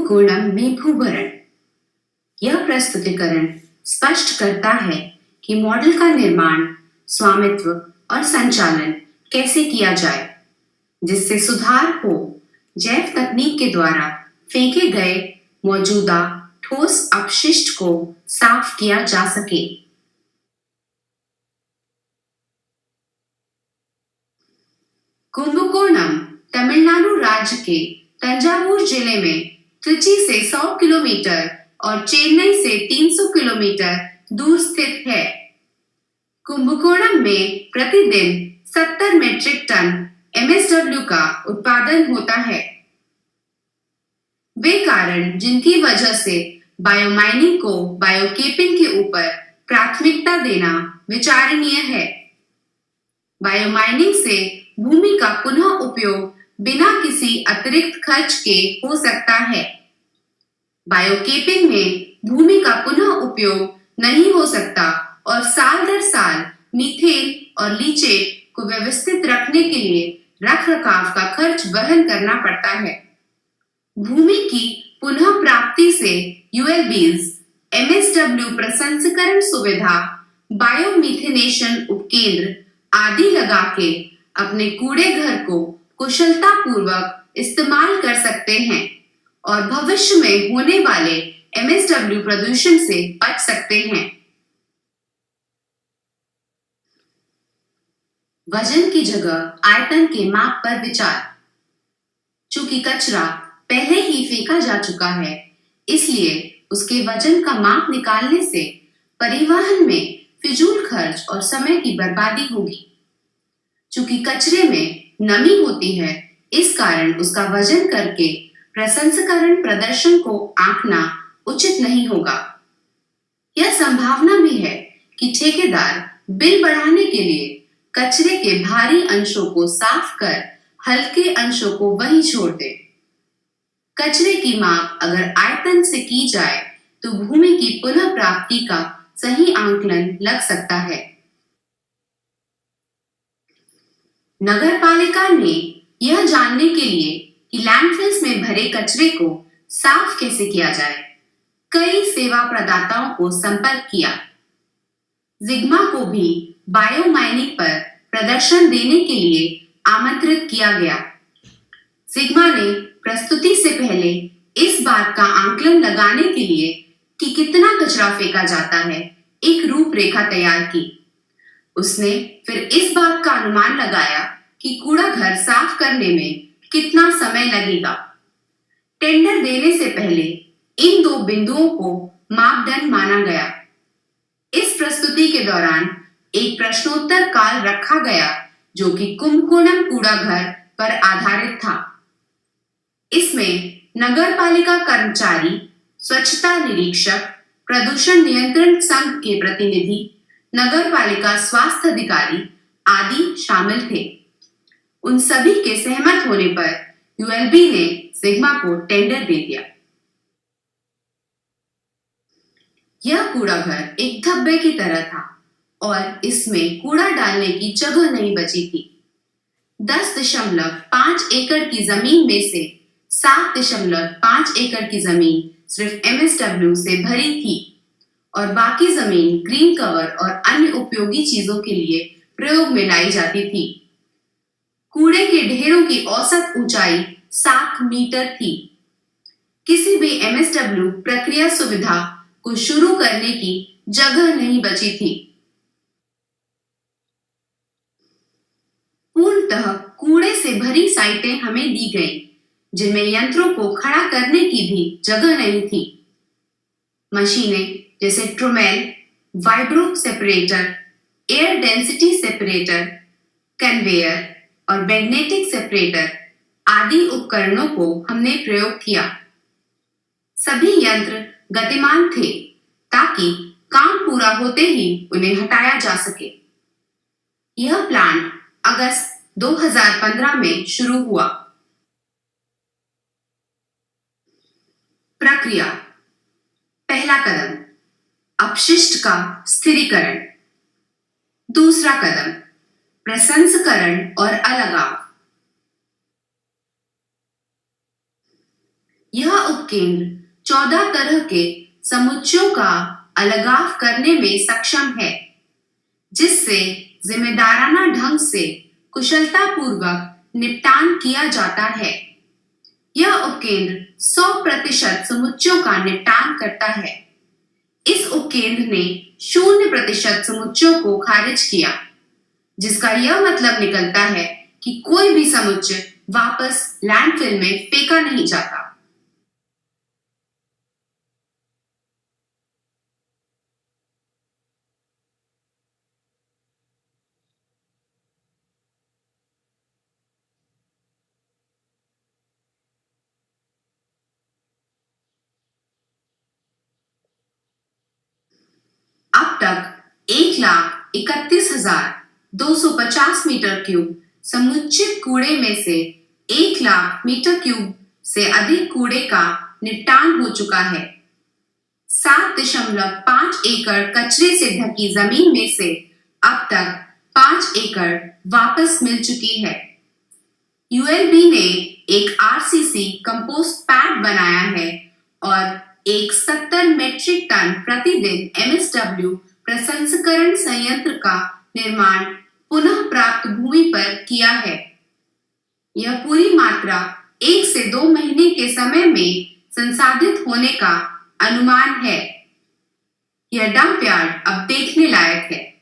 कुंभकोणम में भूभरण। यह प्रस्तुतिकरण स्पष्ट करता है कि मॉडल का निर्माण, स्वामित्व और संचालन कैसे किया जाए, जिससे सुधार हो जैव तकनीक के द्वारा फेंके गए मौजूदा ठोस अपशिष्ट को साफ किया जा सके। कुंभकोणम तमिलनाडु राज्य के तंजावुर जिले में त्रिची से 100 किलोमीटर और चेन्नई से 300 किलोमीटर दूर स्थित है। कुंभकोणम में प्रतिदिन 70 मीट्रिक टन MSW का उत्पादन होता है। वे कारण जिनकी वजह से बायोमाइनिंग को बायोकेपिंग के ऊपर प्राथमिकता देना विचारणीय है। बायोमाइनिंग से भूमि का पुनः उपयोग बिना किसी अतिरिक्त खर्च के हो सकता है। बायोकेपिंग में भूमि का पुनः उपयोग नहीं हो सकता और साल दर साल मीथेन और लीचेट को व्यवस्थित रखने के लिए रखरखाव का खर्च वहन करना पड़ता है। भूमि की पुनः प्राप्ति से ULBs, MSW प्रसंस्करण सुविधा, बायोमिथेनेशन उपकेंद्र आदि लगा के अपने कूड़े घर को कुशलता पूर्वक इस्तेमाल कर सकते हैं और भविष्य में होने वाले MSW प्रदूषण से बच सकते हैं। वजन की जगह आयतन के माप पर विचार। चूंकि कचरा पहले ही फेंका जा चुका है, इसलिए उसके वजन का माप निकालने से परिवहन में फिजूल खर्च और समय की बर्बादी होगी। चूंकि कचरे में नमी होती है, इस कारण उसका वजन करके प्रसंस्करण प्रदर्शन को आंकना उचित नहीं होगा। यह संभावना भी है कि ठेकेदार बिल बढ़ाने के लिए कचरे के भारी अंशों को साफ कर हल्के अंशों को वहीं छोड़ दे। कचरे की माप अगर आयतन से की जाए तो भूमि की पुनः प्राप्ति का सही आंकलन लग सकता है। नगर पालिका ने यह जानने के लिए कि लैंडफिल्स में भरे कचरे को साफ कैसे किया जाए, कई सेवा प्रदाताओं को संपर्क किया। जिग्मा को भी बायोमाइनिंग पर प्रदर्शन देने के लिए आमंत्रित किया गया। सिग्मा ने प्रस्तुति से पहले इस बात का आंकलन लगाने के लिए कि कितना कचरा फेंका जाता है, एक रूपरेखा तैयार की। उसने फिर इस बात का अनुमान लगाया कि कूड़ा घर साफ करने में कितना समय लगेगा। टेंडर देने से पहले इन दो बिंदुओं को मापदंड माना गया। इस प्रस्तुति के दौरान एक प्रश्नोत्तर काल रखा गया जो कि कुंभकोणम कूड़ा घर पर आधारित था। इसमें नगर पालिका कर्मचारी, स्वच्छता निरीक्षक, प्रदूषण नियंत्रण संघ के प्रतिनिधि, नगर पालिका स्वास्थ्य अधिकारी आदि शामिल थे। उन सभी के सहमत होने पर ULB ने सिग्मा को टेंडर दे दिया। यह कूड़ा घर एक धब्बे की तरह था और इसमें कूड़ा डालने की जगह नहीं बची थी। 10.5 एकड़ की जमीन में से 7.5 एकड़ की जमीन सिर्फ MSW से भरी थी और बाकी जमीन ग्रीन कवर और अन्य उपयोगी चीजों के लिए प्रयोग में लाई जाती थी। कूड़े के ढेरों की औसत ऊंचाई 7 मीटर थी। किसी भी MSW प्रक्रिया सुविधा को शुरू करने की जगह नहीं बची थी। पूर्णतः कूड़े से भरी साइटें हमें दी गईं, जिनमें यंत्रों को खड़ा करने की भी जगह नहीं थी। मशीनें जैसे trommel, vibro separator, air density separator, conveyor और मैग्नेटिक सेपरेटर आदि उपकरणों को हमने प्रयोग किया। सभी यंत्र गतिमान थे ताकि काम पूरा होते ही उन्हें हटाया जा सके। यह प्लांट अगस्त 2015 में शुरू हुआ। प्रक्रिया। पहला कदम अपशिष्ट का स्थिरीकरण। दूसरा कदम प्रसंस्करण और अलगाव। यह उपकेंद्र 14 तरह के समुच्चयों का अलगाव करने में सक्षम है, जिससे जिम्मेदाराना ढंग से कुशलतापूर्वक निपटान किया जाता है। यह उपकेंद्र 100% समुच्चयों का निपटान करता है। इस उपकेंद्र ने 0% समुच्चयों को खारिज किया, जिसका यह मतलब निकलता है कि कोई भी समुच्चय वापस लैंडफिल में फेंका नहीं जाता। अब तक 1,31,250 मीटर क्यूब समुच्चित कूड़े में से 1,00,000 मीटर क्यूब से अधिक कूड़े का निपटान हो चुका है। 7.5 एकड़ कचरे से ढकी जमीन में से अब तक 5 एकड़ वापस मिल चुकी है। यूएलबी ने एक आरसीसी कंपोस्ट पैड बनाया है और एक 70 मीट्रिक टन प्रतिदिन एमएसडब्ल्यू प्रसंस्करण संयंत्र का निर्माण पुनः प्राप्त भूमि पर किया है। यह पूरी मात्रा 1 से 2 महीने के समय में संसाधित होने का अनुमान है। यह डंप यार्ड अब देखने लायक है।